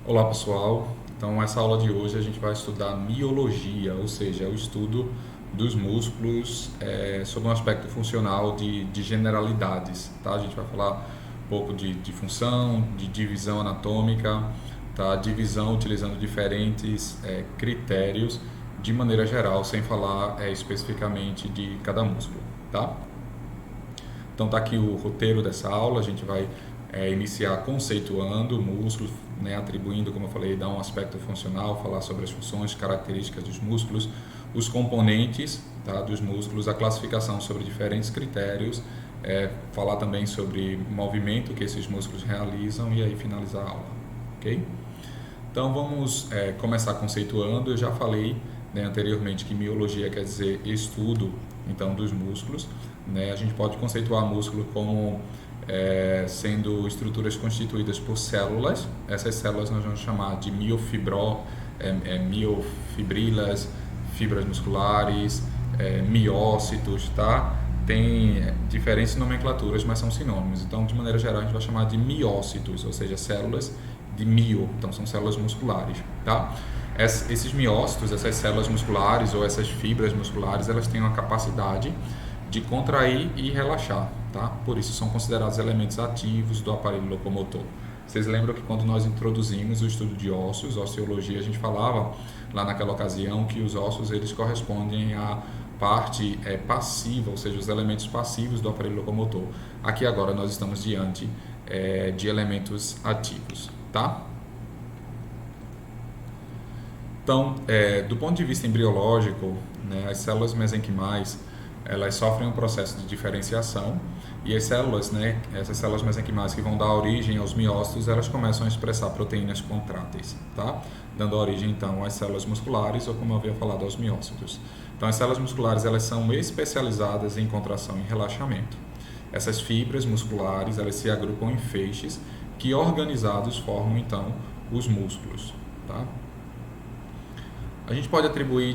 Olá pessoal, então essa aula de hoje a gente vai estudar miologia, ou seja, o estudo dos músculos sob um aspecto funcional de generalidades, tá? A gente vai falar um pouco de função, de divisão anatômica, tá? Divisão utilizando diferentes critérios de maneira geral, sem falar especificamente de cada músculo, tá? Então tá aqui o roteiro dessa aula, a gente vai iniciar conceituando o músculo, né, atribuindo, como eu falei, dar um aspecto funcional, falar sobre as funções, características dos músculos, os componentes, tá, dos músculos, a classificação sobre diferentes critérios, falar também sobre o movimento que esses músculos realizam e aí finalizar a aula, ok? Então vamos começar conceituando. Eu já falei, né, anteriormente que miologia quer dizer estudo então dos músculos, né? A gente pode conceituar músculo como sendo estruturas constituídas por células. Essas células nós vamos chamar de miofibrilas, fibras musculares, miócitos, tá? Tem diferentes nomenclaturas, mas são sinônimos. Então, de maneira geral, a gente vai chamar de miócitos, ou seja, células de mio, então são células musculares, tá? Esses miócitos, essas células musculares ou essas fibras musculares, elas têm uma capacidade de contrair e relaxar, tá? Por isso são considerados elementos ativos do aparelho locomotor. Vocês lembram que quando nós introduzimos o estudo de ossos, osteologia, a gente falava lá naquela ocasião que os ossos eles correspondem à parte passiva, ou seja, os elementos passivos do aparelho locomotor. Aqui agora nós estamos diante de elementos ativos, tá? Então, do ponto de vista embriológico, né, as células mesenquimais elas sofrem um processo de diferenciação e as células, né, essas células mesenquimais que vão dar origem aos miócitos, elas começam a expressar proteínas contráteis, tá? Dando origem então às células musculares ou, como eu havia falado, aos miócitos. Então, as células musculares elas são especializadas em contração e relaxamento. Essas fibras musculares elas se agrupam em feixes que organizados formam então os músculos, tá? A gente pode atribuir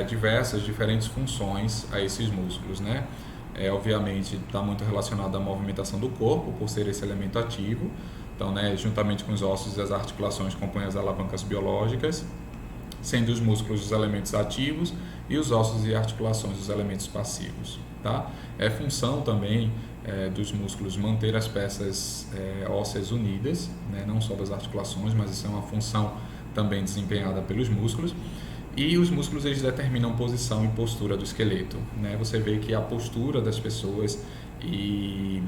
diversas diferentes funções a esses músculos, né? Obviamente está muito relacionado à movimentação do corpo, por ser esse elemento ativo. Então, né, juntamente com os ossos e as articulações compõem as alavancas biológicas, sendo os músculos os elementos ativos e os ossos e articulações os elementos passivos, tá? É função também dos músculos manter as peças ósseas unidas, né? Não só das articulações, mas isso é uma função também desempenhada pelos músculos. E os músculos eles determinam posição e postura do esqueleto, né? Você vê que a postura das pessoas e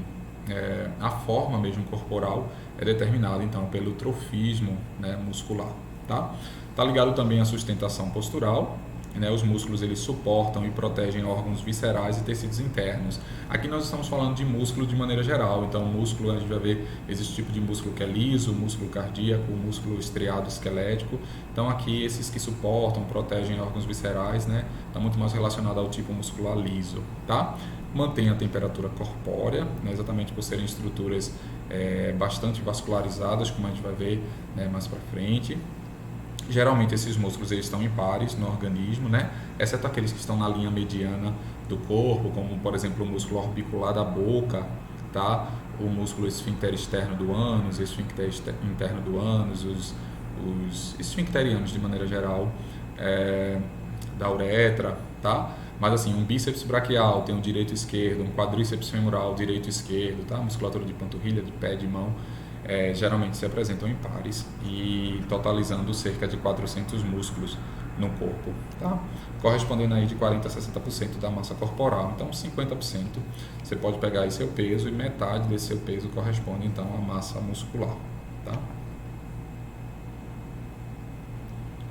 a forma mesmo corporal é determinada então pelo trofismo, né, muscular, tá? Tá ligado também à sustentação postural, né? Os músculos eles suportam e protegem órgãos viscerais e tecidos internos. Aqui nós estamos falando de músculo de maneira geral, então músculo a gente vai ver, existe tipo de músculo que é liso, músculo cardíaco, músculo estriado esquelético. Então aqui esses que suportam, protegem órgãos viscerais, né? Está muito mais relacionado ao tipo muscular liso, tá? Mantém a temperatura corpórea, né? Exatamente por serem estruturas bastante vascularizadas, como a gente vai ver, né, mais para frente. Geralmente esses músculos eles estão em pares no organismo, né? Exceto aqueles que estão na linha mediana do corpo, como por exemplo o músculo orbicular da boca, tá? O músculo esfíncter externo do ânus, esfíncter interno do ânus, os esfincterianos de maneira geral, da uretra, tá? Mas assim, um bíceps braquial tem o direito e esquerdo, um quadríceps femoral direito e esquerdo, tá? Musculatura de panturrilha, de pé, de mão. Geralmente se apresentam em pares e totalizando cerca de 400 músculos no corpo, tá? Correspondendo aí de 40 a 60% da massa corporal. Então 50% você pode pegar aí seu peso e metade desse seu peso corresponde então à massa muscular, tá?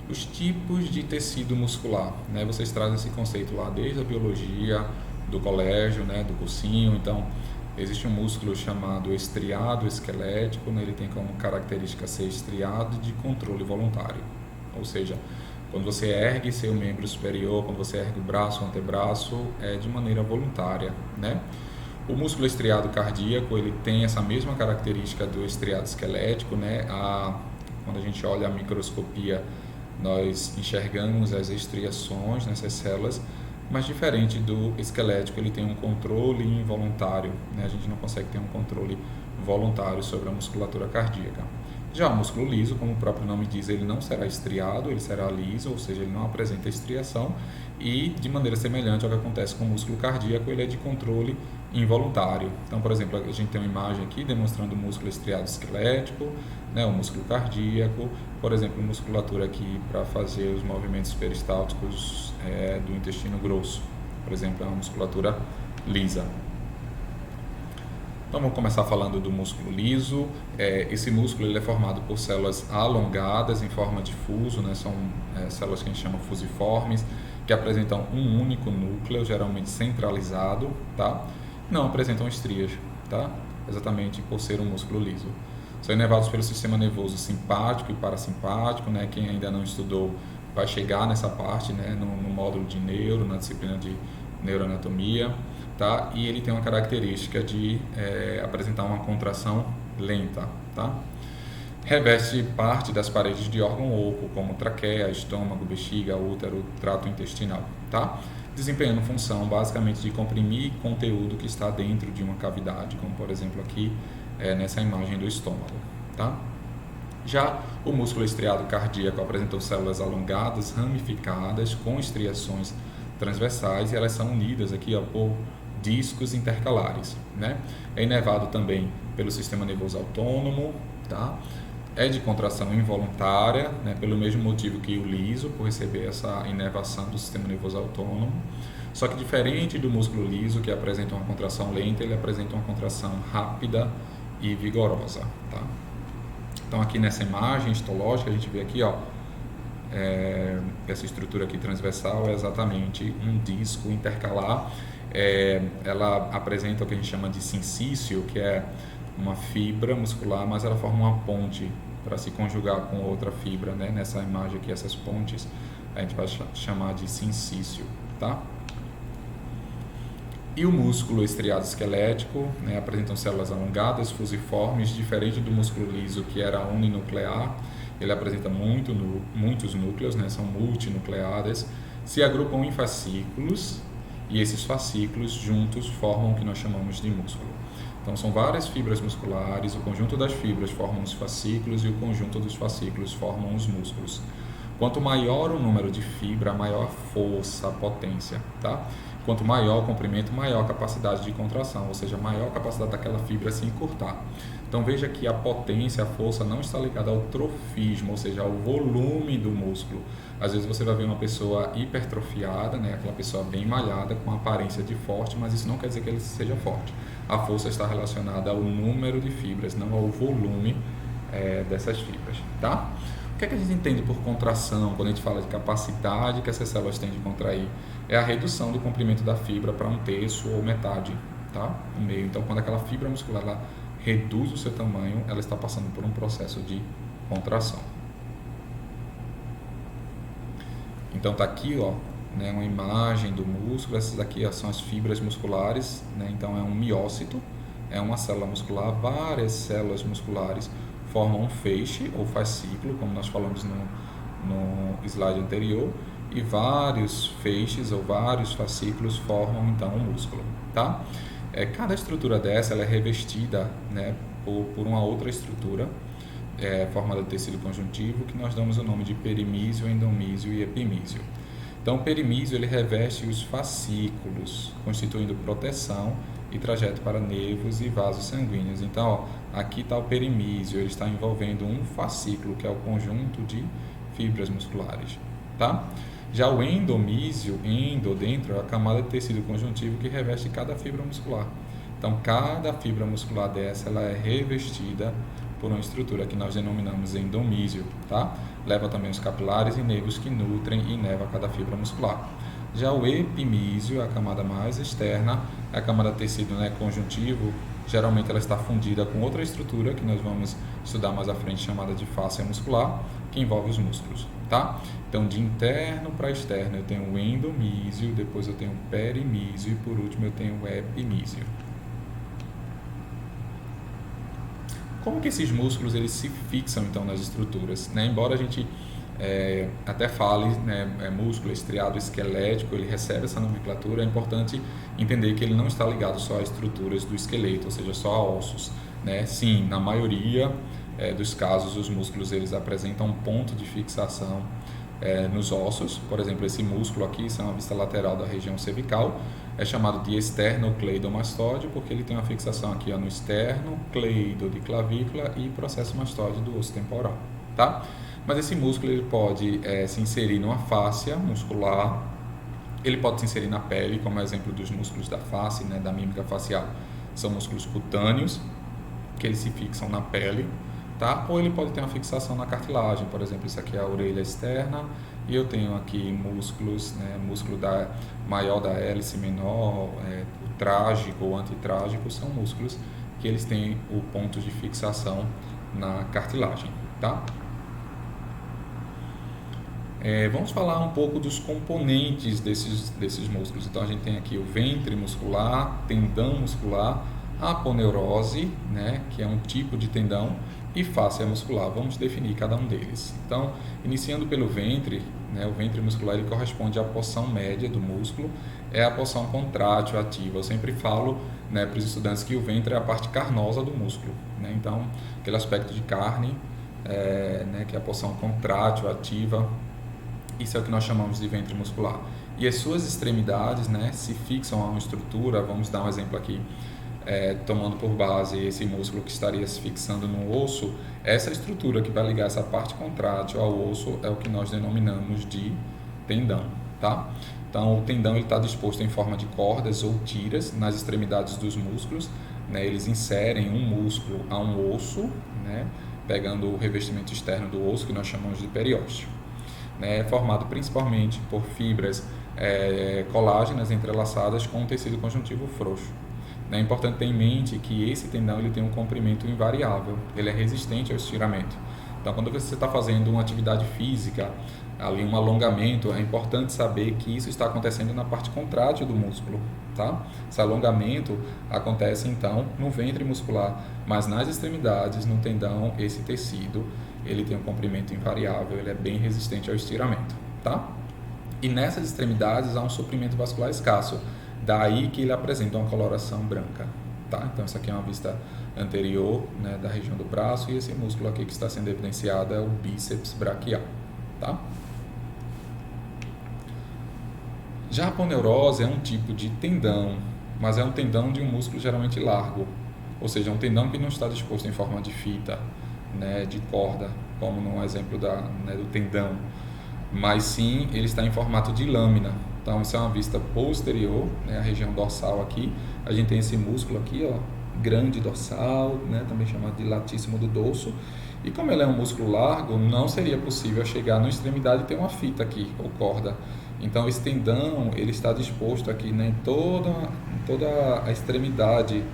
Os tipos de tecido muscular, né? Vocês trazem esse conceito lá desde a biologia do colégio, né, do cursinho. Então existe um músculo chamado estriado esquelético, né? Ele tem como característica ser estriado de controle voluntário, ou seja, quando você ergue seu membro superior, quando você ergue o braço, o antebraço, é de maneira voluntária, né? O músculo estriado cardíaco, ele tem essa mesma característica do estriado esquelético, né? Quando a gente olha a microscopia, nós enxergamos as estriações nessas células, mas diferente do esquelético, ele tem um controle involuntário, né? A gente não consegue ter um controle voluntário sobre a musculatura cardíaca. Já o músculo liso, como o próprio nome diz, ele não será estriado, ele será liso, ou seja, ele não apresenta estriação, e de maneira semelhante ao que acontece com o músculo cardíaco, ele é de controle involuntário. Então, por exemplo, a gente tem uma imagem aqui demonstrando o músculo estriado esquelético, né, o músculo cardíaco, por exemplo, musculatura aqui para fazer os movimentos peristálticos do intestino grosso, por exemplo, é uma musculatura lisa. Então, vamos começar falando do músculo liso. Esse músculo ele é formado por células alongadas em forma de fuso, né? São células que a gente chama fusiformes, que apresentam um único núcleo, geralmente centralizado, tá? Não apresentam estrias, tá? Exatamente por ser um músculo liso. São inervados pelo sistema nervoso simpático e parasimpático, né? Quem ainda não estudou vai chegar nessa parte, né? No módulo de neuro, na disciplina de neuroanatomia. Tá? E ele tem uma característica de apresentar uma contração lenta. Tá? Reveste parte das paredes de órgão oco, como traqueia, estômago, bexiga, útero, trato intestinal. Tá? Desempenhando função basicamente de comprimir conteúdo que está dentro de uma cavidade, como por exemplo aqui nessa imagem do estômago. Tá? Já o músculo estriado cardíaco apresentou células alongadas, ramificadas, com estriações transversais, e elas são unidas aqui por discos intercalares, né? É inervado também pelo sistema nervoso autônomo, tá? É de contração involuntária, né? Pelo mesmo motivo que o liso, por receber essa inervação do sistema nervoso autônomo. Só que diferente do músculo liso, que apresenta uma contração lenta, ele apresenta uma contração rápida e vigorosa, tá? Então aqui nessa imagem histológica a gente vê aqui, ó, essa estrutura aqui transversal é exatamente um disco intercalar. Ela apresenta o que a gente chama de sincício, que é uma fibra muscular, mas ela forma uma ponte para se conjugar com outra fibra, né? Nessa imagem aqui, essas pontes, a gente vai chamar de sincício, tá? E o músculo estriado esquelético, né? Apresentam células alongadas, fusiformes, diferente do músculo liso, que era uninuclear. Ele apresenta muitos núcleos, né? São multinucleadas, se agrupam em fascículos, e esses fascículos juntos formam o que nós chamamos de músculo. Então são várias fibras musculares, o conjunto das fibras formam os fascículos e o conjunto dos fascículos formam os músculos. Quanto maior o número de fibra, maior a força, a potência, tá? Quanto maior o comprimento, maior a capacidade de contração, ou seja, maior a capacidade daquela fibra se encurtar. Então veja que a potência, a força não está ligada ao trofismo, ou seja, ao volume do músculo. Às vezes você vai ver uma pessoa hipertrofiada, né, aquela pessoa bem malhada, com aparência de forte, mas isso não quer dizer que ele seja forte. A força está relacionada ao número de fibras, não ao volume dessas fibras, tá? O que é que a gente entende por contração, quando a gente fala de capacidade que essas células têm de contrair? É a redução do comprimento da fibra para um terço ou metade, tá? No meio. Então, quando aquela fibra muscular ela reduz o seu tamanho, ela está passando por um processo de contração. Então, tá aqui, ó, né, uma imagem do músculo. Essas aqui, ó, são as fibras musculares, né? Então, é um miócito, é uma célula muscular. Várias células musculares formam um feixe ou fascículo, como nós falamos no slide anterior, e vários feixes ou vários fascículos formam então um músculo, tá? Cada estrutura dessa ela é revestida, né, por uma outra estrutura formada de tecido conjuntivo, que nós damos o nome de perimísio, endomísio e epimísio. Então, o perimísio ele reveste os fascículos, constituindo proteção e trajeto para nervos e vasos sanguíneos. Então, ó, aqui está o perimísio, ele está envolvendo um fascículo, que é o conjunto de fibras musculares, tá? Já o endomísio, dentro, é a camada de tecido conjuntivo que reveste cada fibra muscular. Então, cada fibra muscular dessa ela é revestida por uma estrutura que nós denominamos endomísio, tá? Leva também os capilares e nervos que nutrem e inervam cada fibra muscular. Já o epimísio, a camada mais externa, é a camada de tecido, né, conjuntivo. Geralmente ela está fundida com outra estrutura que nós vamos estudar mais à frente, chamada de fáscia muscular, que envolve os músculos, tá? Então, de interno para externo, eu tenho o endomísio, depois eu tenho o perimísio e por último eu tenho o epimísio. Como que esses músculos eles se fixam então nas estruturas, né? Embora a gente até fale, né, músculo estriado esquelético, ele recebe essa nomenclatura, é importante entender que ele não está ligado só a estruturas do esqueleto, ou seja, só a ossos, né? Sim, na maioria dos casos, os músculos eles apresentam um ponto de fixação nos ossos. Por exemplo, esse músculo aqui, isso é uma vista lateral da região cervical, é chamado de esternocleidomastoide porque ele tem uma fixação aqui no esternocleido de clavícula e processo mastoide do osso temporal, tá? Mas esse músculo ele pode se inserir numa fáscia muscular, ele pode se inserir na pele, como exemplo dos músculos da face, né, da mímica facial, são músculos cutâneos, que eles se fixam na pele, tá? Ou ele pode ter uma fixação na cartilagem, por exemplo, isso aqui é a orelha externa, e eu tenho aqui músculos, né, músculo maior da hélice menor, o trágico ou antitrágico, são músculos que eles têm o ponto de fixação na cartilagem, tá? Vamos falar um pouco dos componentes desses músculos. Então a gente tem aqui o ventre muscular, tendão muscular, aponeurose, né, que é um tipo de tendão, e fáscia muscular. Vamos definir cada um deles. Então, iniciando pelo ventre, né, o ventre muscular ele corresponde à porção média do músculo, é a porção contrátil ativa. Eu sempre falo, né, para os estudantes que o ventre é a parte carnosa do músculo, né? Então, aquele aspecto de carne, né, que é a porção contrátil ativa, isso é o que nós chamamos de ventre muscular. E as suas extremidades, né, se fixam a uma estrutura. Vamos dar um exemplo aqui. Tomando por base esse músculo que estaria se fixando no osso, essa estrutura que vai ligar essa parte contrátil ao osso é o que nós denominamos de tendão, tá? Então, o tendão está disposto em forma de cordas ou tiras nas extremidades dos músculos, né? Eles inserem um músculo a um osso, né? Pegando o revestimento externo do osso, que nós chamamos de periósteo, né? É formado principalmente por fibras colágenas entrelaçadas com um tecido conjuntivo frouxo. É importante ter em mente que esse tendão ele tem um comprimento invariável, ele é resistente ao estiramento. Então, quando você está fazendo uma atividade física, ali um alongamento, é importante saber que isso está acontecendo na parte contrátil do músculo, tá? Esse alongamento acontece então no ventre muscular, mas nas extremidades, no tendão, esse tecido ele tem um comprimento invariável, ele é bem resistente ao estiramento, tá? E nessas extremidades há um suprimento vascular escasso. Daí que ele apresenta uma coloração branca, tá? Então, essa aqui é uma vista anterior, né, da região do braço, e esse músculo aqui que está sendo evidenciado é o bíceps braquial, tá? Já a aponeurose é um tipo de tendão, mas é um tendão de um músculo geralmente largo, ou seja, um tendão que não está disposto em forma de fita, né, de corda, como no exemplo do tendão, mas sim ele está em formato de lâmina. Então, isso é uma vista posterior, né, a região dorsal aqui. A gente tem esse músculo aqui, ó, grande dorsal, né, também chamado de latíssimo do dorso. E como ele é um músculo largo, não seria possível chegar na extremidade e ter uma fita aqui, ou corda. Então, esse tendão, ele está disposto aqui, né, em toda a extremidade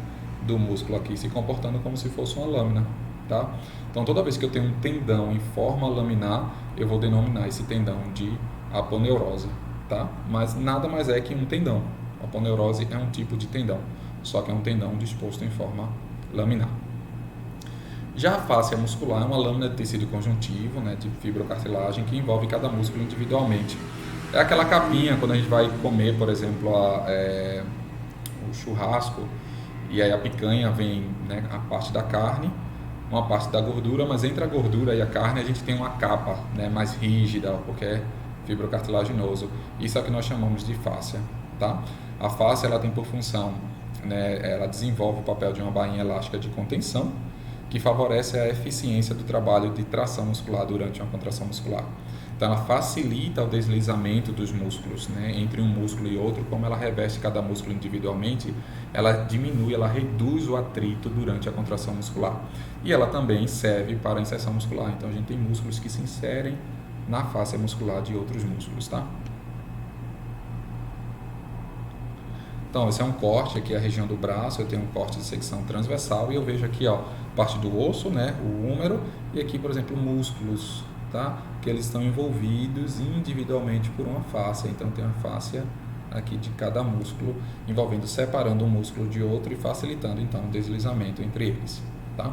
do músculo aqui, se comportando como se fosse uma lâmina, tá? Então, toda vez que eu tenho um tendão em forma laminar, eu vou denominar esse tendão de aponeurose. Tá? Mas nada mais é que um tendão. A aponeurose é um tipo de tendão, só que é um tendão disposto em forma laminar. Já a fáscia muscular é uma lâmina de tecido conjuntivo, né, de fibrocartilagem, que envolve cada músculo individualmente. É aquela capinha quando a gente vai comer, por exemplo, o churrasco, e aí a picanha vem, né, a parte da carne, uma parte da gordura, mas entre a gordura e a carne a gente tem uma capa, né, mais rígida, porque é fibrocartilaginoso. Isso é o que nós chamamos de fáscia, tá? A fáscia ela tem por função, né, ela desenvolve o papel de uma bainha elástica de contenção que favorece a eficiência do trabalho de tração muscular durante uma contração muscular. Então, ela facilita o deslizamento dos músculos, né, entre um músculo e outro. Como ela reveste cada músculo individualmente, ela diminui, ela reduz o atrito durante a contração muscular. E ela também serve para a inserção muscular. Então, a gente tem músculos que se inserem na fáscia muscular de outros músculos, tá? Então, esse é um corte aqui, a região do braço, eu tenho um corte de secção transversal e eu vejo aqui, ó, parte do osso, né, o húmero, e aqui, por exemplo, músculos, tá? Que eles estão envolvidos individualmente por uma fáscia. Então, tem uma fáscia aqui de cada músculo, separando um músculo de outro e facilitando, então, o deslizamento entre eles, tá?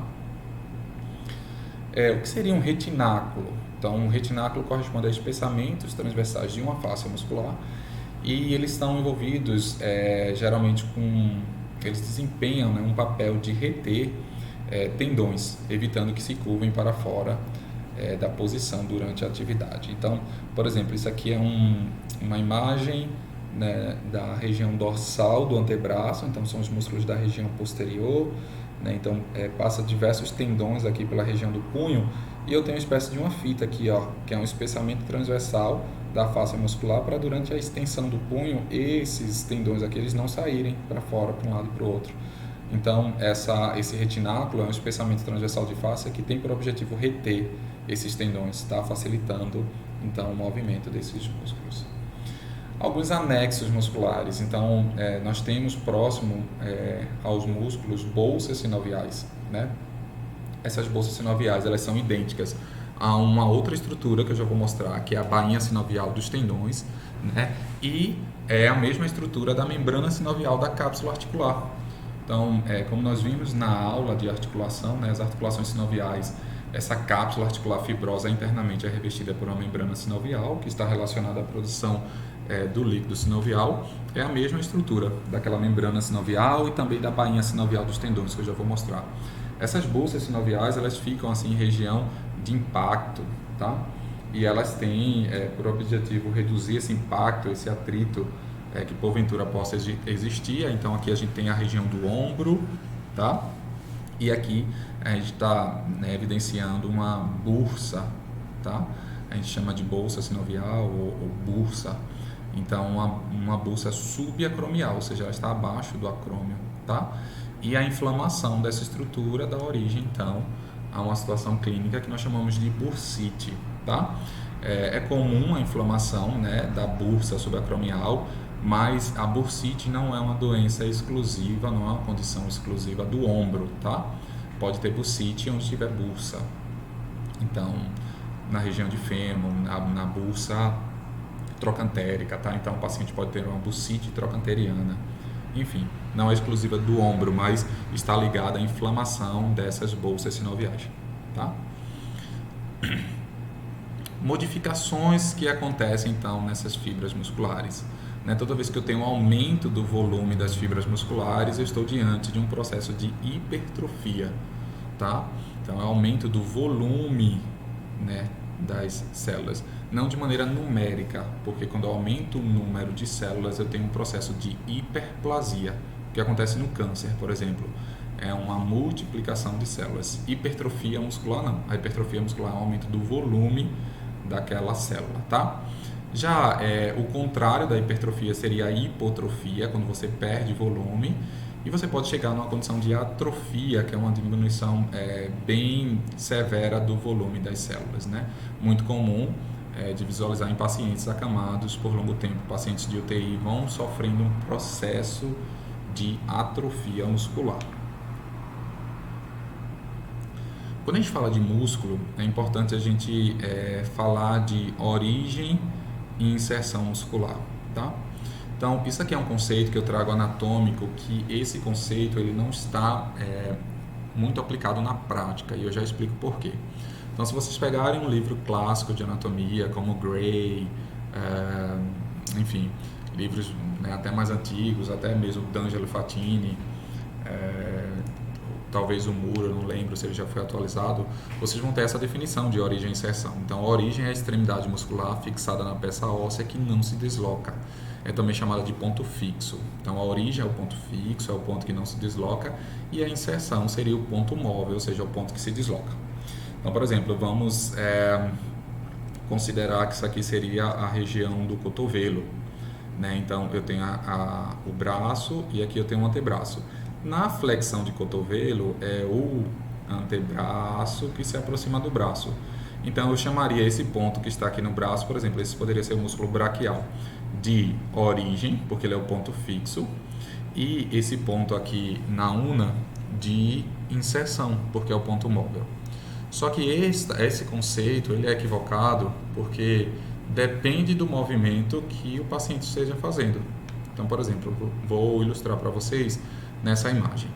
O que seria um retináculo? Então, um retináculo corresponde a espessamentos transversais de uma fáscia muscular e eles estão envolvidos geralmente eles desempenham, né, um papel de reter tendões, evitando que se curvem para fora da posição durante a atividade. Então, por exemplo, isso aqui é uma imagem, né, da região dorsal do antebraço, então são os músculos da região posterior, né, então passa diversos tendões aqui pela região do punho, e eu tenho uma espécie de uma fita aqui, ó, que é um espessamento transversal da face muscular para durante a extensão do punho, esses tendões aqui eles não saírem para fora, para um lado e para o outro. Então, esse retináculo é um espessamento transversal de face que tem por objetivo reter esses tendões, tá? Facilitando, então, o movimento desses músculos. Alguns anexos musculares. Então, nós temos próximo aos músculos bolsas sinoviais, né? Essas bolsas sinoviais, elas são idênticas a uma outra estrutura que eu já vou mostrar, que é a bainha sinovial dos tendões, né? E é a mesma estrutura da membrana sinovial da cápsula articular. Então, como nós vimos na aula de articulação, né, as articulações sinoviais, essa cápsula articular fibrosa internamente é revestida por uma membrana sinovial, que está relacionada à produção do líquido sinovial. É a mesma estrutura daquela membrana sinovial e também da bainha sinovial dos tendões, que eu já vou mostrar. Essas bolsas sinoviais, elas ficam assim em região de impacto, tá? E elas têm por objetivo reduzir esse impacto, esse atrito que porventura possa existir. Então aqui a gente tem a região do ombro, tá? E aqui a gente está, né, evidenciando uma bursa, tá? A gente chama de bolsa sinovial ou bursa. Então uma bursa subacromial, ou seja, ela está abaixo do acrômio, tá? E a inflamação dessa estrutura dá origem então a uma situação clínica que nós chamamos de bursite, tá? É comum a inflamação, né, da bursa subacromial, mas a bursite não é uma doença exclusiva, não é uma condição exclusiva do ombro, tá? Pode ter bursite onde tiver bursa. Então, na região de fêmur, na bursa trocantérica, tá? Então, o paciente pode ter uma bursite trocanteriana. Enfim, não é exclusiva do ombro, mas está ligada à inflamação dessas bolsas sinoviais, tá? Modificações que acontecem, então, nessas fibras musculares. Né? Toda vez que eu tenho um aumento do volume das fibras musculares, eu estou diante de um processo de hipertrofia, tá? Então, é o aumento do volume, né, das células, não de maneira numérica, porque quando eu aumento o número de células, eu tenho um processo de hiperplasia, que acontece no câncer, por exemplo. É uma multiplicação de células. Hipertrofia muscular não. A hipertrofia muscular é um aumento do volume daquela célula, tá? Já o contrário da hipertrofia seria a hipotrofia, quando você perde volume, e você pode chegar numa condição de atrofia, que é uma diminuição bem severa do volume das células, né? Muito comum de visualizar em pacientes acamados por longo tempo. Pacientes de UTI vão sofrendo um processo de atrofia muscular. Quando a gente fala de músculo, é importante a gente falar de origem e inserção muscular, tá? Então, isso aqui é um conceito que eu trago anatômico, que esse conceito ele não está muito aplicado na prática, e eu já explico por quê. Então, se vocês pegarem um livro clássico de anatomia, como Gray, enfim, livros, né, até mais antigos, até mesmo D'Angelo Fatini, talvez o Muro, eu não lembro se ele já foi atualizado, vocês vão ter essa definição de origem e inserção. Então, a origem é a extremidade muscular fixada na peça óssea que não se desloca. É também chamada de ponto fixo. Então, a origem é o ponto fixo, é o ponto que não se desloca, e a inserção seria o ponto móvel, ou seja, o ponto que se desloca. Então, por exemplo, vamos considerar que isso aqui seria a região do cotovelo, né? Então, eu tenho o braço e aqui eu tenho o antebraço. Na flexão de cotovelo, é o antebraço que se aproxima do braço. Então, eu chamaria esse ponto que está aqui no braço, por exemplo, esse poderia ser o músculo braquial, de origem, porque ele é o ponto fixo, e esse ponto aqui na una de inserção, porque é o ponto móvel. Só que esse conceito ele é equivocado porque depende do movimento que o paciente esteja fazendo. Então, por exemplo, vou ilustrar para vocês nessa imagem.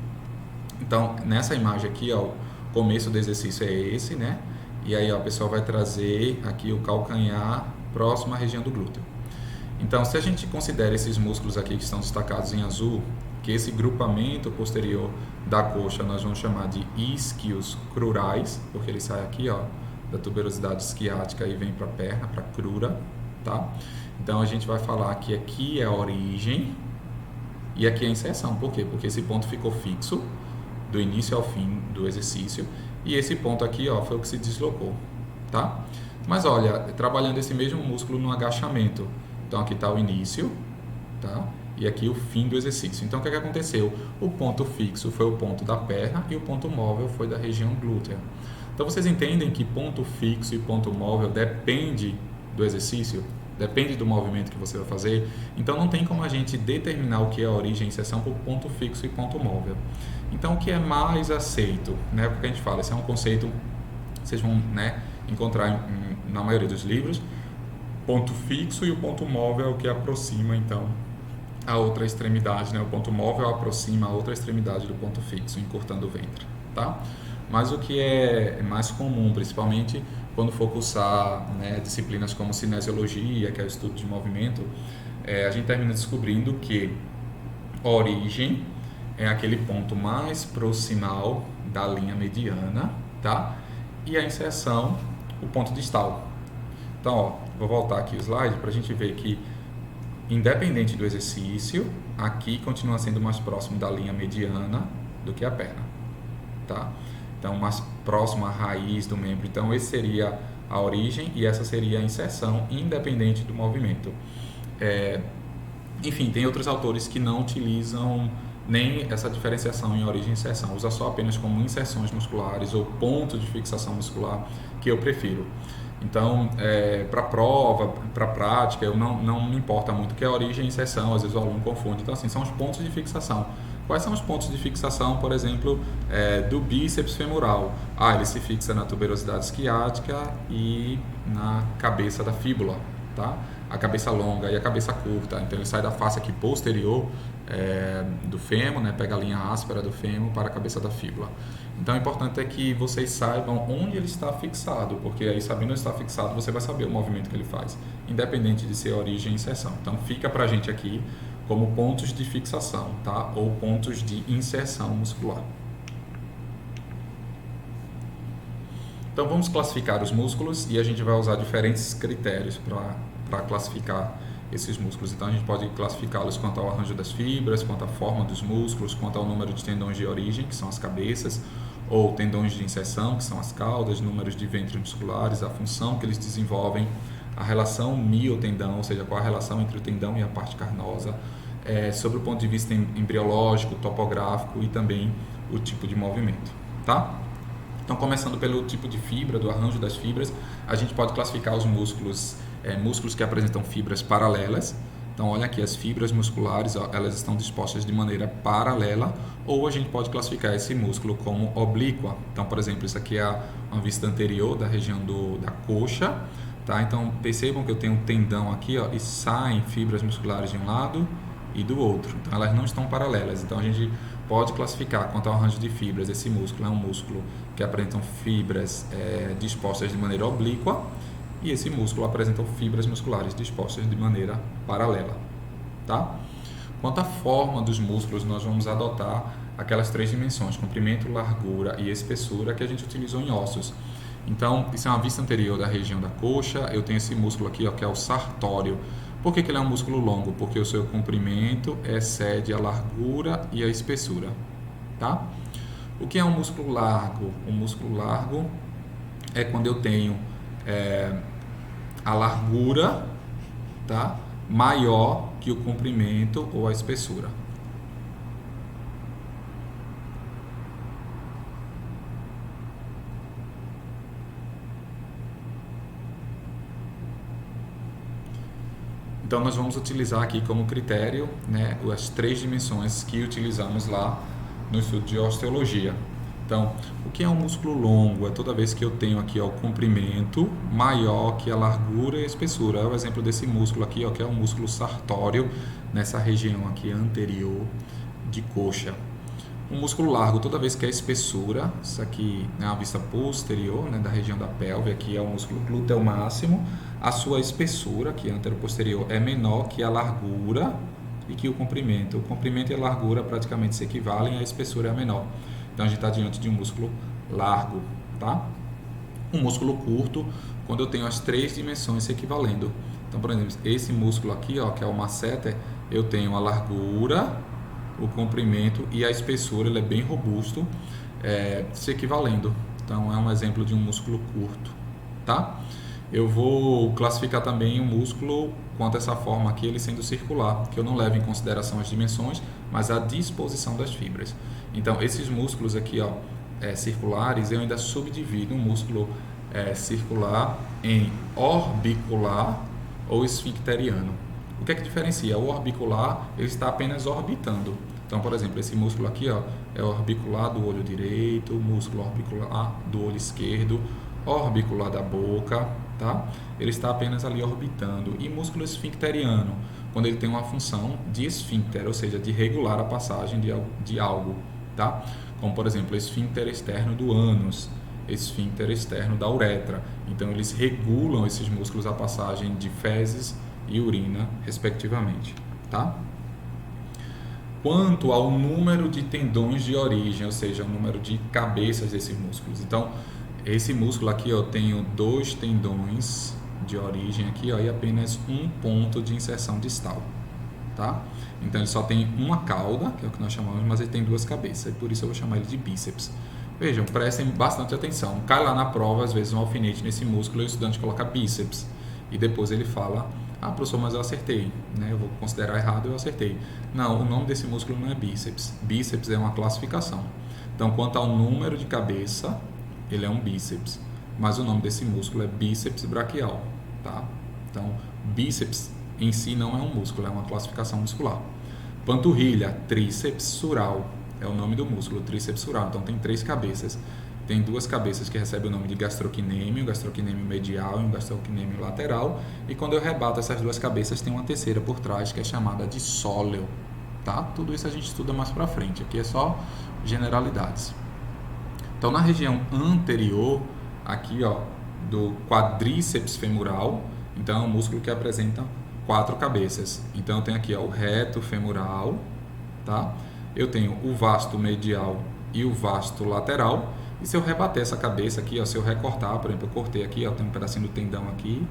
Então, nessa imagem aqui, ó, o começo do exercício é esse, né? E aí ó, a pessoa vai trazer aqui o calcanhar próximo à região do glúteo. Então, se a gente considera esses músculos aqui que estão destacados em azul, que esse grupamento posterior da coxa nós vamos chamar de isquios crurais, porque ele sai aqui, ó, da tuberosidade isquiática e vem para a perna, para a crura, tá? Então a gente vai falar que aqui é a origem e aqui é a inserção. Por quê? Porque esse ponto ficou fixo do início ao fim do exercício e esse ponto aqui, ó, foi o que se deslocou, tá? Mas olha, trabalhando esse mesmo músculo no agachamento. Então aqui está o início, tá? E aqui o fim do exercício. Então o que aconteceu? O ponto fixo foi o ponto da perna e o ponto móvel foi da região glútea. Então vocês entendem que ponto fixo e ponto móvel depende do exercício, depende do movimento que você vai fazer. Então não tem como a gente determinar o que é a origem e inserção por ponto fixo e ponto móvel. Então o que é mais aceito, né? Porque a gente fala, esse é um conceito, vocês vão, né, encontrar na maioria dos livros, ponto fixo e o ponto móvel é o que aproxima então a outra extremidade, né? O ponto móvel aproxima a outra extremidade do ponto fixo, encurtando o ventre, tá? Mas o que é mais comum, principalmente quando for cursar, né, disciplinas como cinesiologia, que é o estudo de movimento, a gente termina descobrindo que a origem é aquele ponto mais proximal da linha mediana, tá? E a inserção, o ponto distal. Então, ó, vou voltar aqui o slide para a gente ver que, independente do exercício, aqui continua sendo mais próximo da linha mediana do que a perna, tá? Então, mais próximo à raiz do membro. Então, esse seria a origem e essa seria a inserção, independente do movimento. Enfim, tem outros autores que não utilizam nem essa diferenciação em origem e inserção, usa só apenas como inserções musculares ou ponto de fixação muscular, que eu prefiro. Então, para prova, para prática, eu não me importa muito que é origem e inserção, às vezes o aluno confunde. Então, assim, são os pontos de fixação. Quais são os pontos de fixação, por exemplo, do bíceps femoral? Ele se fixa na tuberosidade isquiática e na cabeça da fíbula, tá? A cabeça longa e a cabeça curta. Então, ele sai da face aqui posterior do fêmur, né? Pega a linha áspera do fêmur para a cabeça da fíbula. Então, o importante é que vocês saibam onde ele está fixado, porque aí, sabendo onde está fixado, você vai saber o movimento que ele faz, independente de ser origem e inserção. Então, fica para a gente aqui como pontos de fixação, tá? Ou pontos de inserção muscular. Então, vamos classificar os músculos e a gente vai usar diferentes critérios para classificar esses músculos. Então, a gente pode classificá-los quanto ao arranjo das fibras, quanto à forma dos músculos, quanto ao número de tendões de origem, que são as cabeças, ou tendões de inserção, que são as caudas, números de ventres musculares, a função que eles desenvolvem, a relação miotendão, ou seja, qual a relação entre o tendão e a parte carnosa, sobre o ponto de vista embriológico, topográfico e também o tipo de movimento, tá? Então, começando pelo tipo de fibra, do arranjo das fibras, a gente pode classificar os músculos, músculos que apresentam fibras paralelas. Então, olha aqui, as fibras musculares, ó, elas estão dispostas de maneira paralela, ou a gente pode classificar esse músculo como oblíqua. Então, por exemplo, isso aqui é uma vista anterior da região da coxa, tá? Então, percebam que eu tenho um tendão aqui, ó, e saem fibras musculares de um lado e do outro. Então, elas não estão paralelas. Então, a gente pode classificar quanto ao arranjo de fibras. Esse músculo é um músculo que apresentam fibras dispostas de maneira oblíqua, e esse músculo apresenta fibras musculares dispostas de maneira paralela, tá? Quanto à forma dos músculos, nós vamos adotar aquelas três dimensões, comprimento, largura e espessura, que a gente utilizou em ossos. Então, isso é uma vista anterior da região da coxa. Eu tenho esse músculo aqui, ó, que é o sartório. Por que ele é um músculo longo? Porque o seu comprimento excede a largura e a espessura, tá? O que é um músculo largo? Um músculo largo é quando eu tenho a largura, tá, maior que o comprimento ou a espessura. Então, nós vamos utilizar aqui como critério, né, as três dimensões que utilizamos lá no estudo de osteologia. Então, o que é um músculo longo? É toda vez que eu tenho aqui, ó, o comprimento maior que a largura e a espessura. É o exemplo desse músculo aqui, ó, que é o músculo sartório, nessa região aqui anterior de coxa. Um músculo largo, toda vez que a espessura, isso aqui é a vista posterior, né, da região da pelve, aqui é o músculo glúteo máximo, a sua espessura, que é anteroposterior, é menor que a largura e que o comprimento e a largura praticamente se equivalem, a espessura é a menor. Então a gente está diante de um músculo largo, tá? Um músculo curto, quando eu tenho as três dimensões se equivalendo. Então, por exemplo, esse músculo aqui, ó, que é o masseter, eu tenho a largura, o comprimento e a espessura, ele é bem robusto, se equivalendo. Então, é um exemplo de um músculo curto, tá? Eu vou classificar também o músculo quanto a essa forma aqui, ele sendo circular, que eu não levo em consideração as dimensões, mas a disposição das fibras. Então, esses músculos aqui, ó, circulares, eu ainda subdivido um músculo circular em orbicular ou esfincteriano. O que é que diferencia? O orbicular, ele está apenas orbitando. Então, por exemplo, esse músculo aqui, ó, é orbicular do olho direito, músculo orbicular do olho esquerdo, orbicular da boca, tá? Ele está apenas ali orbitando. E músculo esfincteriano, quando ele tem uma função de esfíncter, ou seja, de regular a passagem de algo, tá? Como, por exemplo, esfíncter externo do ânus, esfíncter externo da uretra. Então, eles regulam esses músculos a passagem de fezes e urina, respectivamente, tá? Quanto ao número de tendões de origem, ou seja, o número de cabeças desses músculos. Então, esse músculo aqui, eu tenho 2 tendões de origem aqui, ó, e apenas um ponto de inserção distal, tá? Então, ele só tem uma cauda, que é o que nós chamamos, mas ele tem 2 cabeças, e por isso eu vou chamar ele de bíceps. Vejam, prestem bastante atenção. Cai lá na prova, às vezes, um alfinete nesse músculo e o estudante coloca bíceps. E depois ele fala, professor, mas eu acertei, né? Eu vou considerar errado, eu acertei. Não, o nome desse músculo não é bíceps. Bíceps é uma classificação. Então, quanto ao número de cabeça, ele é um bíceps. Mas o nome desse músculo é bíceps braquial, tá? Então, bíceps em si não é um músculo, é uma classificação muscular. Panturrilha, tríceps sural, é o nome do músculo, tríceps sural. Então, tem 3 cabeças. Tem 2 cabeças que recebem o nome de gastrocnêmio, gastrocnêmio medial e um gastrocnêmio lateral. E quando eu rebato essas 2 cabeças, tem uma terceira por trás, que é chamada de sóleo, tá? Tudo isso a gente estuda mais pra frente. Aqui é só generalidades. Então, na região anterior, aqui, ó, do quadríceps femoral, então é um músculo que apresenta 4 cabeças. Então, eu tenho aqui, ó, o reto femoral, tá? Eu tenho o vasto medial e o vasto lateral. E se eu rebater essa cabeça aqui, ó, se eu recortar, por exemplo, eu cortei aqui, ó, tem um pedacinho do tendão aqui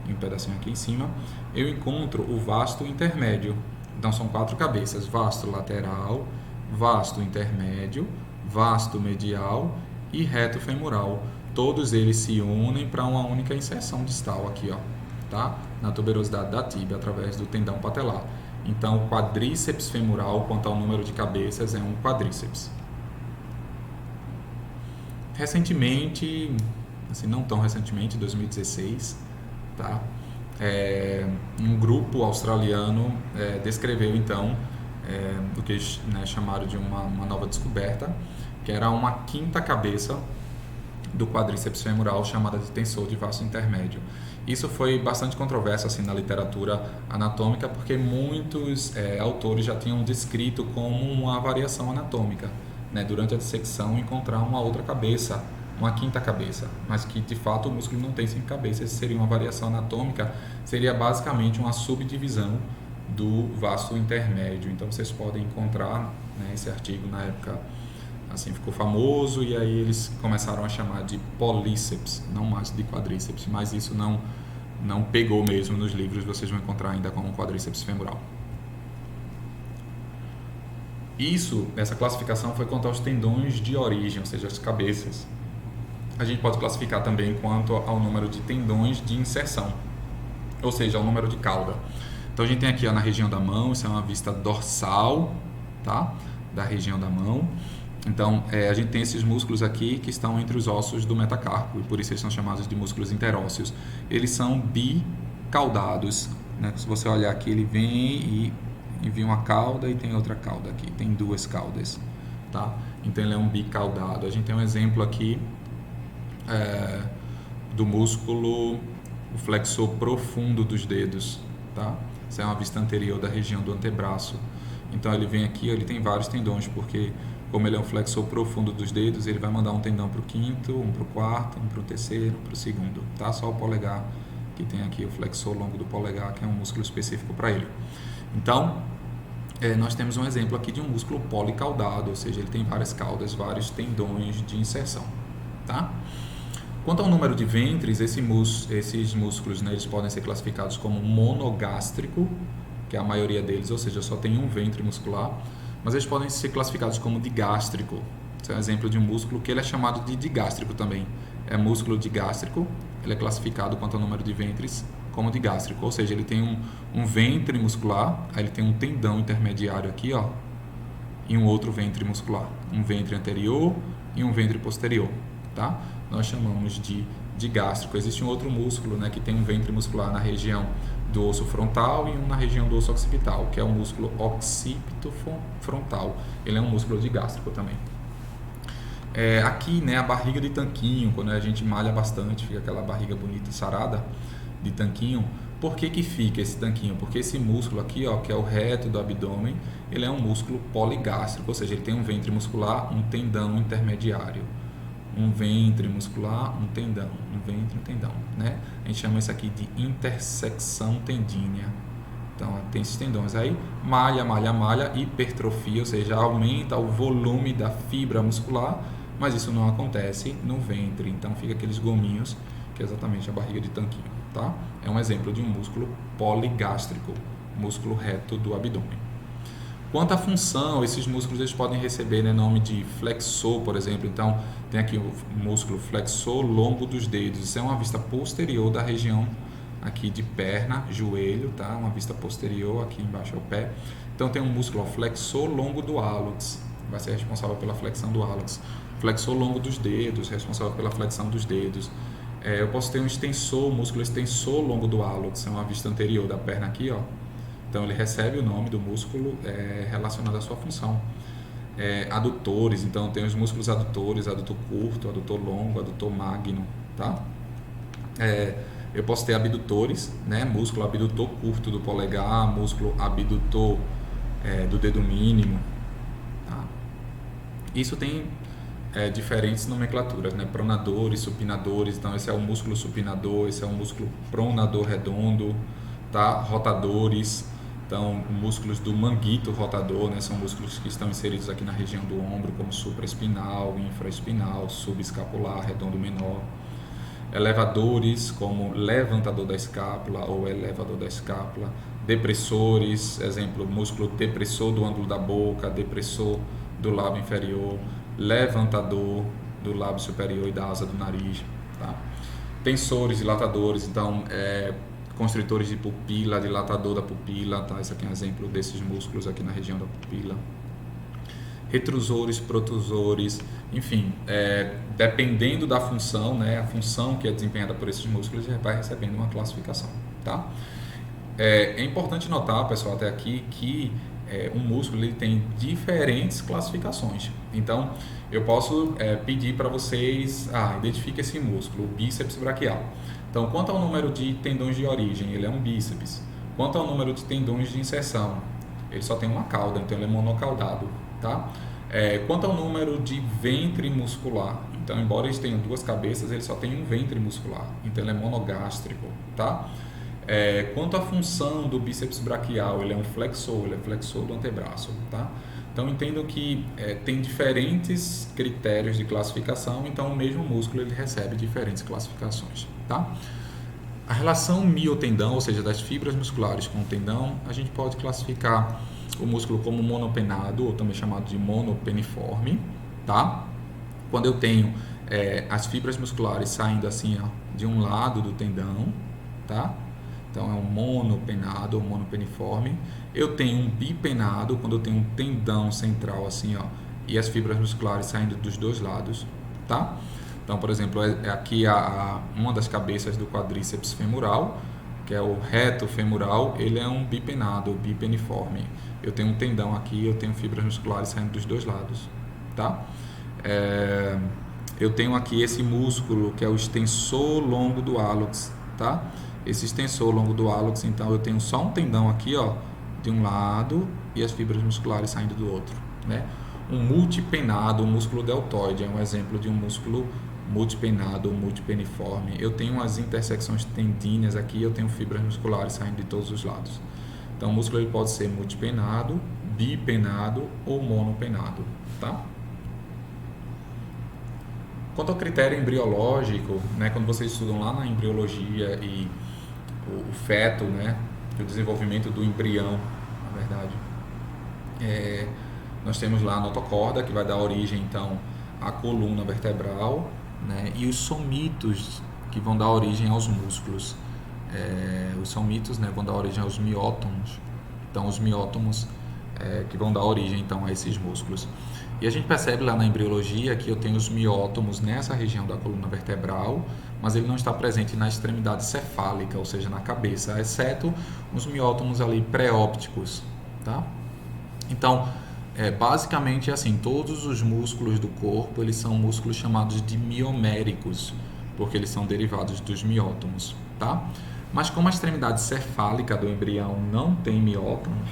e um pedacinho aqui em cima, eu encontro o vasto intermédio. Então, são 4 cabeças: vasto lateral, vasto intermédio, vasto medial e reto femoral. Todos eles se unem para uma única inserção distal aqui, ó, tá? Na tuberosidade da tíbia, através do tendão patelar. Então, o quadríceps femoral, quanto ao número de cabeças, é um quadríceps. Recentemente, assim, não tão recentemente, 2016, tá? Um grupo australiano descreveu, então, o que chamaram de uma nova descoberta, que era uma 5ª cabeça do quadríceps femoral, chamada de tensor de vasto intermédio. Isso foi bastante controverso assim, na literatura anatômica, porque muitos autores já tinham descrito como uma variação anatômica, né, durante a dissecção, encontrar uma outra cabeça, uma 5ª cabeça, mas que de fato o músculo não tem 5 cabeças. Seria uma variação anatômica, seria basicamente uma subdivisão do vasto intermédio. Então vocês podem encontrar, né, esse artigo na época, assim, ficou famoso, e aí eles começaram a chamar de políceps, não mais de quadríceps, mas isso não pegou mesmo nos livros, vocês vão encontrar ainda como quadríceps femoral. Essa classificação foi quanto aos tendões de origem, ou seja, as cabeças. A gente pode classificar também quanto ao número de tendões de inserção, ou seja, ao número de cauda. Então a gente tem aqui, ó, na região da mão, isso é uma vista dorsal, tá? Da região da mão. Então a gente tem esses músculos aqui que estão entre os ossos do metacarpo, e por isso eles são chamados de músculos interósseos. Eles são bicaudados, né? Se você olhar aqui, ele vem e envia uma cauda e tem outra cauda aqui, tem 2 caudas, tá? Então ele é um bicaudado. A gente tem um exemplo aqui do músculo, o flexor profundo dos dedos, tá? Essa é uma vista anterior da região do antebraço. Então ele vem aqui, ele tem vários tendões, porque como ele é um flexor profundo dos dedos, ele vai mandar um tendão para o 5º, um para o 4º, um para o 3º, para o 2º, tá? Só o polegar, que tem aqui o flexor longo do polegar, que é um músculo específico para ele. Então, nós temos um exemplo aqui de um músculo policaudado, ou seja, ele tem várias caudas, vários tendões de inserção, tá? Quanto ao número de ventres, esses músculos, né, eles podem ser classificados como monogástrico, que é a maioria deles, ou seja, só tem um ventre muscular, mas eles podem ser classificados como digástrico. Esse é um exemplo de um músculo que ele é chamado de digástrico também. É músculo digástrico, ele é classificado quanto ao número de ventres como digástrico, ou seja, ele tem um ventre muscular, aí ele tem um tendão intermediário aqui, ó, e um outro ventre muscular, um ventre anterior e um ventre posterior, tá? Nós chamamos de digástrico. Existe um outro músculo, né, que tem um ventre muscular na região do osso frontal e um na região do osso occipital, que é o músculo occipito frontal. Ele é um músculo digástrico também. Aqui, né, a barriga de tanquinho, quando a gente malha bastante, fica aquela barriga bonita, sarada de tanquinho. Por que que fica esse tanquinho? Porque esse músculo aqui, ó, que é o reto do abdômen, ele é um músculo poligástrico, ou seja, ele tem um ventre muscular, um tendão intermediário. Um ventre muscular, um tendão, um ventre, um tendão, né? A gente chama isso aqui de intersecção tendínea. Então, tem esses tendões aí, malha, malha, malha, hipertrofia, ou seja, aumenta o volume da fibra muscular, mas isso não acontece no ventre, então fica aqueles gominhos, que é exatamente a barriga de tanquinho, tá? É um exemplo de um músculo poligástrico, músculo reto do abdômen. Quanto à função, esses músculos eles podem receber, né, nome de flexor, por exemplo. Então, tem aqui o músculo flexor longo dos dedos. Isso é uma vista posterior da região aqui de perna, joelho, tá? Uma vista posterior, aqui embaixo é o pé. Então, tem um músculo flexor longo do hálux, vai ser responsável pela flexão do hálux. Flexor longo dos dedos, responsável pela flexão dos dedos. Eu posso ter um extensor, músculo extensor longo do hálux, é uma vista anterior da perna aqui, ó. Então, ele recebe o nome do músculo relacionado à sua função. Adutores, então tem os músculos adutores, adutor curto, adutor longo, adutor magno, tá? Eu posso ter abdutores, né? Músculo abdutor curto do polegar, músculo abdutor do dedo mínimo, tá? Isso tem diferentes nomenclaturas, né? Pronadores, supinadores, então esse é o músculo supinador, esse é o músculo pronador redondo, tá? Rotadores. Então, músculos do manguito rotador, né, são músculos que estão inseridos aqui na região do ombro, como supraespinal, infraespinal, subescapular, redondo menor. Elevadores, como levantador da escápula ou elevador da escápula. Depressores, exemplo, músculo depressor do ângulo da boca, depressor do lábio inferior, levantador do lábio superior e da asa do nariz. Tá? Tensores, dilatadores, então, constritores de pupila, dilatador da pupila, tá? Esse aqui é um exemplo desses músculos aqui na região da pupila. Retrusores, protrusores, enfim, dependendo da função, né, a função que é desempenhada por esses músculos vai recebendo uma classificação, tá? É importante notar, pessoal, até aqui que um músculo ele tem diferentes classificações. Então, eu posso pedir para vocês, identifique esse músculo, o bíceps braquial. Então, quanto ao número de tendões de origem, ele é um bíceps. Quanto ao número de tendões de inserção, ele só tem uma cauda, então ele é monocaudado, tá? Quanto ao número de ventre muscular, então, embora eles tenham duas cabeças, ele só tem um ventre muscular, então ele é monogástrico, tá? Quanto à função do bíceps braquial, ele é um flexor, ele é flexor do antebraço, tá? Então, entendam que tem diferentes critérios de classificação, então o mesmo músculo ele recebe diferentes classificações, tá? A relação miotendão, ou seja, das fibras musculares com o tendão, a gente pode classificar o músculo como monopenado, ou também chamado de monopeniforme, tá? Quando eu tenho as fibras musculares saindo assim, ó, de um lado do tendão, tá? Então, é um monopenado ou monopeniforme. Eu tenho um bipenado, quando eu tenho um tendão central assim, ó, e as fibras musculares saindo dos dois lados, tá? Então, por exemplo, aqui uma das cabeças do quadríceps femoral, que é o reto femoral, ele é um bipenado, ou bipeniforme. Eu tenho um tendão aqui, eu tenho fibras musculares saindo dos dois lados, tá? Eu tenho aqui esse músculo, que é o extensor longo do hálux, tá? Esse extensor longo do hálux, então eu tenho só um tendão aqui, ó, de um lado e as fibras musculares saindo do outro, né? Um multipenado, o músculo deltoide, é um exemplo de um músculo multipenado ou multipeniforme. Eu tenho as intersecções tendíneas aqui, eu tenho fibras musculares saindo de todos os lados. Então, o músculo ele pode ser multipenado, bipennado ou monopennado, tá? Quanto ao critério embriológico, né, quando vocês estudam lá na embriologia e o feto, né, o desenvolvimento do embrião, na verdade, nós temos lá a notocorda, que vai dar origem, então, à coluna vertebral, né, e os somitos, que vão dar origem aos músculos. Os somitos, né, vão dar origem aos miótomos. Então, os miótomos que vão dar origem, então, a esses músculos. E a gente percebe lá na embriologia que eu tenho os miótomos nessa região da coluna vertebral, mas ele não está presente na extremidade cefálica, ou seja, na cabeça, exceto os miótomos ali pré-ópticos, tá? Então, basicamente é assim, todos os músculos do corpo, eles são músculos chamados de mioméricos, porque eles são derivados dos miótomos, tá? Mas como a extremidade cefálica do embrião não tem miótomos,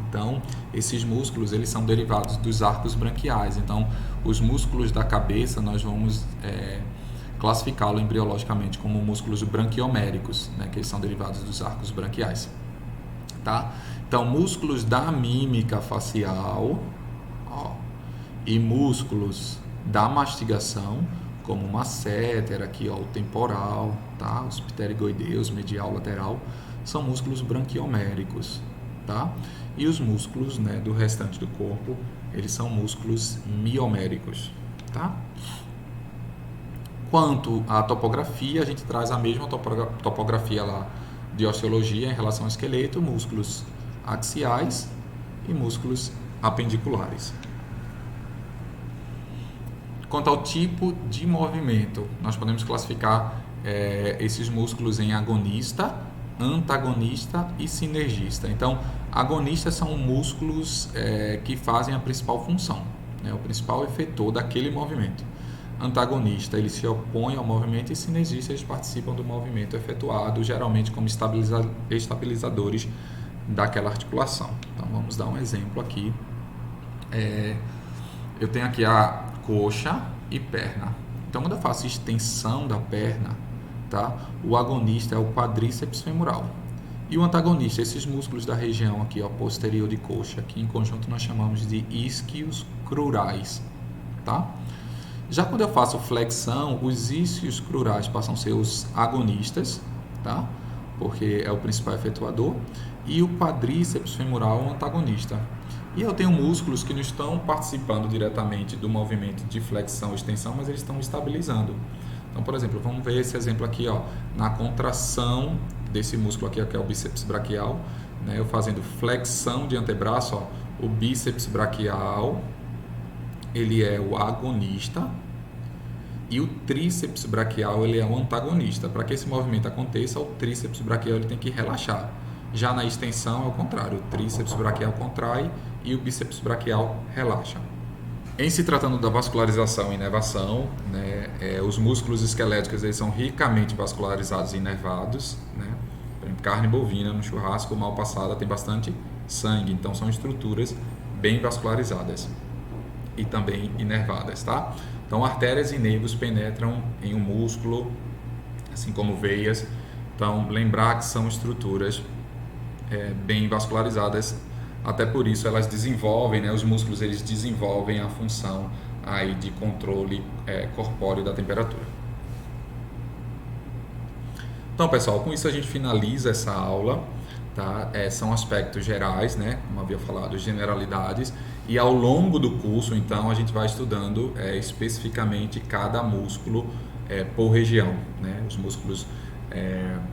então esses músculos eles são derivados dos arcos branquiais. Então, os músculos da cabeça nós vamos classificá-lo embriologicamente como músculos branquioméricos, né, que eles são derivados dos arcos branquiais, tá? Então, músculos da mímica facial, e músculos da mastigação, como o masseter, aqui, o temporal, tá? Os pterigoideus, medial, lateral, são músculos branquioméricos, tá? E os músculos, né, do restante do corpo, eles são músculos mioméricos, tá? Quanto à topografia, a gente traz a mesma topografia lá de osteologia em relação ao esqueleto, músculos axiais e músculos apendiculares. Quanto ao tipo de movimento, nós podemos classificar esses músculos em agonista, antagonista e sinergista. Então, agonistas são músculos que fazem a principal função, né, o principal efetor daquele movimento. Antagonista, eles se opõem ao movimento, e sinergista, eles participam do movimento efetuado, geralmente como estabilizadores daquela articulação. Então, vamos dar um exemplo aqui. Eu tenho aqui a coxa e perna. Então, quando eu faço extensão da perna, tá? O agonista é o quadríceps femoral. E o antagonista, esses músculos da região aqui, posterior de coxa, que em conjunto nós chamamos de isquios crurais, tá? Já quando eu faço flexão, os isquios crurais passam a ser os agonistas, tá? Porque é o principal efetuador, e o quadríceps femoral é o antagonista. E eu tenho músculos que não estão participando diretamente do movimento de flexão e extensão, mas eles estão estabilizando. Então, por exemplo, vamos ver esse exemplo aqui, na contração desse músculo aqui, que é o bíceps braquial, né, eu fazendo flexão de antebraço, o bíceps braquial, ele é o agonista, e o tríceps braquial, ele é o antagonista. Para que esse movimento aconteça, o tríceps braquial ele tem que relaxar. Já na extensão é o contrário, o tríceps braquial contrai e o bíceps braquial relaxa. Em se tratando da vascularização e inervação, né, os músculos esqueléticos eles são ricamente vascularizados e inervados, né? Por exemplo, carne bovina no churrasco mal passada tem bastante sangue, então são estruturas bem vascularizadas e também inervadas, tá? Então, artérias e nervos penetram em um músculo, assim como veias. Então, lembrar que são estruturas bem vascularizadas, até por isso elas desenvolvem, né, os músculos eles desenvolvem a função aí de controle corpóreo da temperatura. Então, pessoal, com isso a gente finaliza essa aula, tá? São aspectos gerais, né, como havia falado, generalidades, e ao longo do curso, então, a gente vai estudando especificamente cada músculo por região, né, os músculos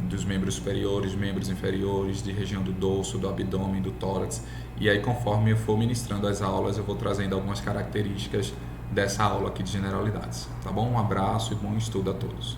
dos membros superiores, membros inferiores, de região do dorso, do abdômen, do tórax, e aí conforme eu for ministrando as aulas, eu vou trazendo algumas características dessa aula aqui de generalidades, tá bom? Um abraço e bom estudo a todos.